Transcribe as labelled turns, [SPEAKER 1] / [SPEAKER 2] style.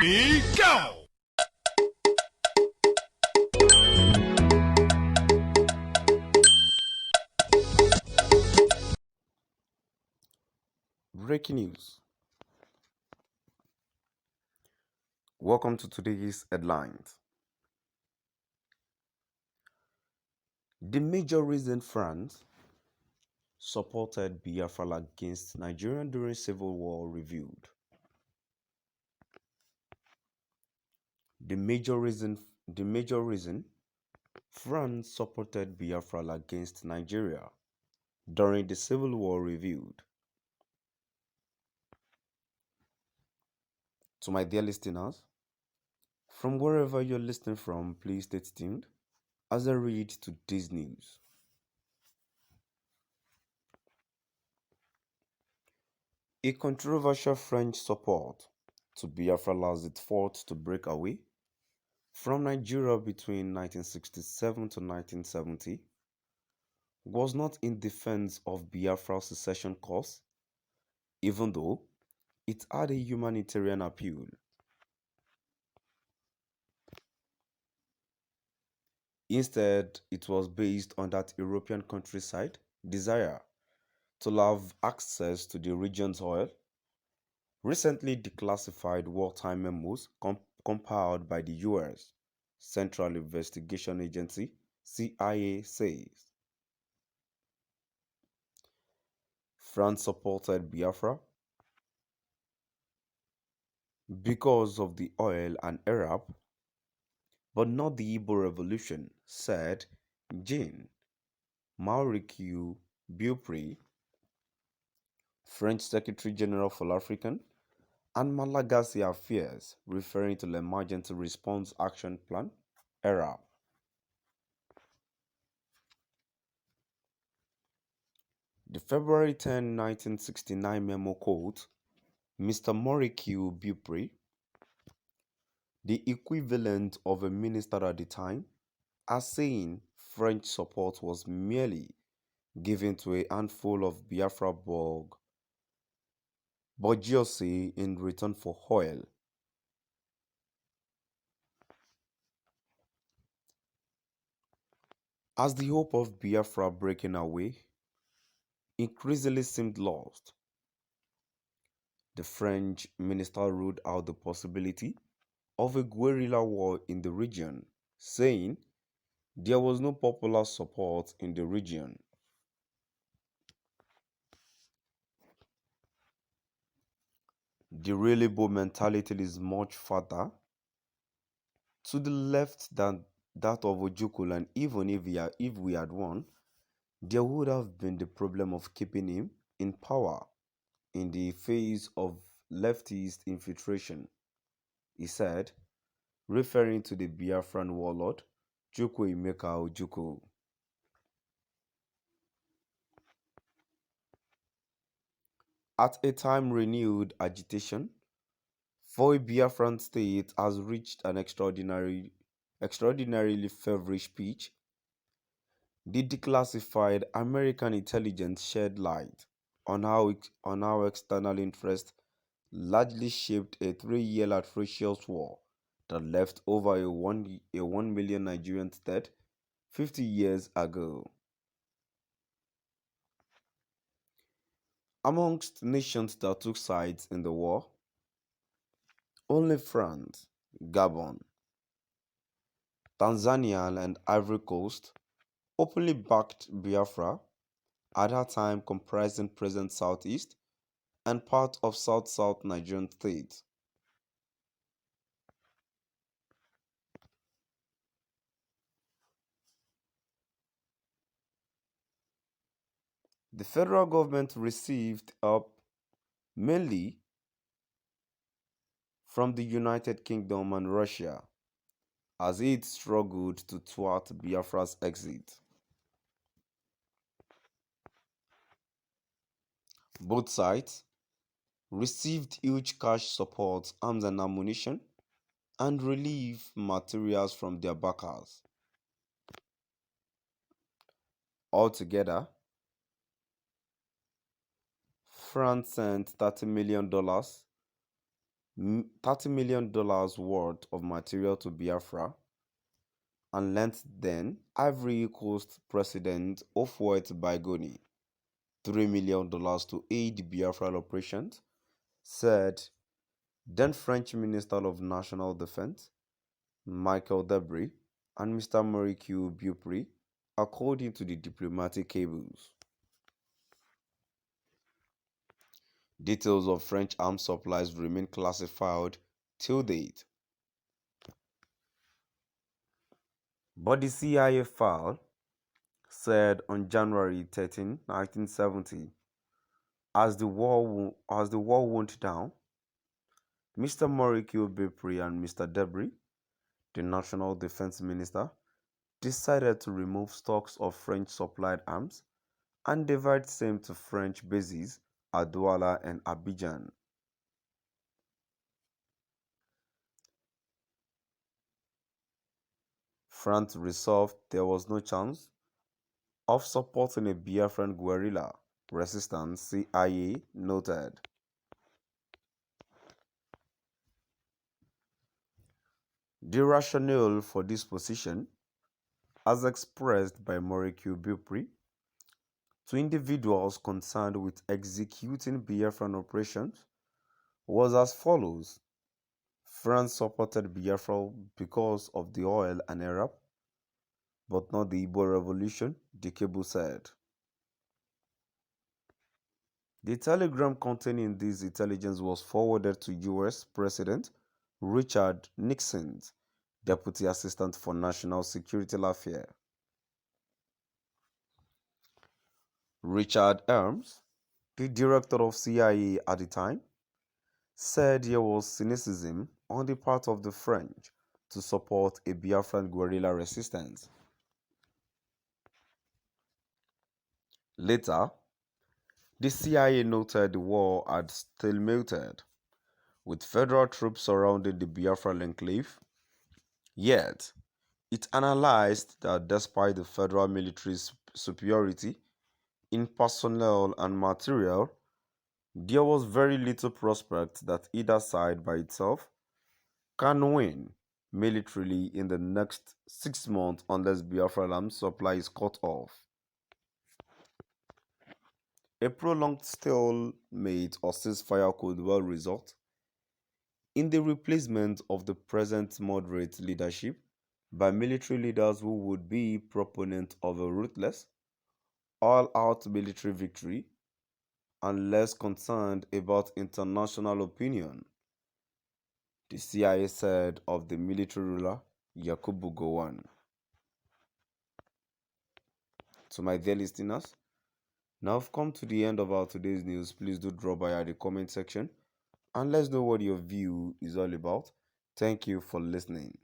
[SPEAKER 1] Go!
[SPEAKER 2] Breaking news. Welcome to today's headlines. The major reason France supported Biafra against Nigeria during Civil War revealed. The major reason France supported Biafra against Nigeria during the Civil War revealed. To my dear listeners, from wherever you're listening from, please stay tuned as I read today's news. A controversial French support to Biafra as it fought to break away from Nigeria between 1967 to 1970 was not in defense of Biafra's secession cause, even though it had a humanitarian appeal. Instead, it was based on that European countryside desire to have access to the region's oil. Recently declassified wartime memos compiled by the US Central Investigation Agency CIA says France supported Biafra because of the oil and Arab, but not the Igbo Revolution, said Jean Maurice Beaupre, French Secretary General for African and Malagasy Affairs, referring to the Emergency Response Action Plan, Arab. The February 10, 1969 memo quotes Mr. Maurice Beaupre, the equivalent of a minister at the time, as saying French support was merely given to a handful of Biafra bourgeoisie in return for oil. As the hope of Biafra breaking away increasingly seemed lost, the French minister ruled out the possibility of a guerrilla war in the region, saying there was no popular support in the region. The Relibo mentality is much further to the left than that of Ojukwu, and even if we had won, there would have been the problem of keeping him in power in the face of leftist infiltration, he said, referring to the Biafran warlord Chukwuemeka Ojukwu. At a time renewed agitation for a Biafran state has reached an extraordinarily feverish pitch, the declassified American intelligence shed light on how external interest largely shaped a 3-year atrocious war that left over a 1 million Nigerians dead 50 years ago. Amongst nations that took sides in the war, only France, Gabon, Tanzania, and Ivory Coast openly backed Biafra, at that time comprising present southeast and part of south-south Nigerian states. The federal government received help mainly from the United Kingdom and Russia as it struggled to thwart Biafra's exit. Both sides received huge cash support, arms and ammunition, and relief materials from their backers. Altogether, France sent $30 million $30 million worth of material to Biafra and lent then Ivory Coast President Ofuet Baigoni $3 million to aid Biafra operations, said then French Minister of National Defense Michael Debray and Mr. Maurice Beaupre, according to the diplomatic cables. Details of French arms supplies remain classified till date. But the CIA file said on January 13, 1970, as the war wound down, Mr. Maurice Beaupre and Mr. Debray, the National Defense Minister, decided to remove stocks of French-supplied arms and divide same to French bases at Douala and Abidjan. France resolved there was no chance of supporting a Biafran guerrilla resistance, CIA noted. The rationale for this position, as expressed by Maurice Beaupre, to individuals concerned with executing Biafran operations, was as follows. France supported Biafra because of the oil and Arab, but not the Igbo revolution, the cable said. The telegram containing this intelligence was forwarded to U.S. President Richard Nixon's Deputy Assistant for National Security Affairs. Richard Helms, the director of CIA at the time, said there was cynicism on the part of the French to support a Biafran guerrilla resistance. Later, the CIA noted the war had stalemated, with federal troops surrounding the Biafran enclave. Yet, it analyzed that despite the federal military's superiority in personnel and material, there was very little prospect that either side by itself can win militarily in the next 6 months unless Biafran arms supply is cut off. A prolonged stalemate or ceasefire could well result in the replacement of the present moderate leadership by military leaders who would be proponents of a ruthless, all-out military victory and less concerned about international opinion, the CIA said of the military ruler Yakubu Gowon. To my dear listeners, now I've come to the end of our today's news. Please do drop by at the comment section and let's know what your view is all about. Thank you for listening.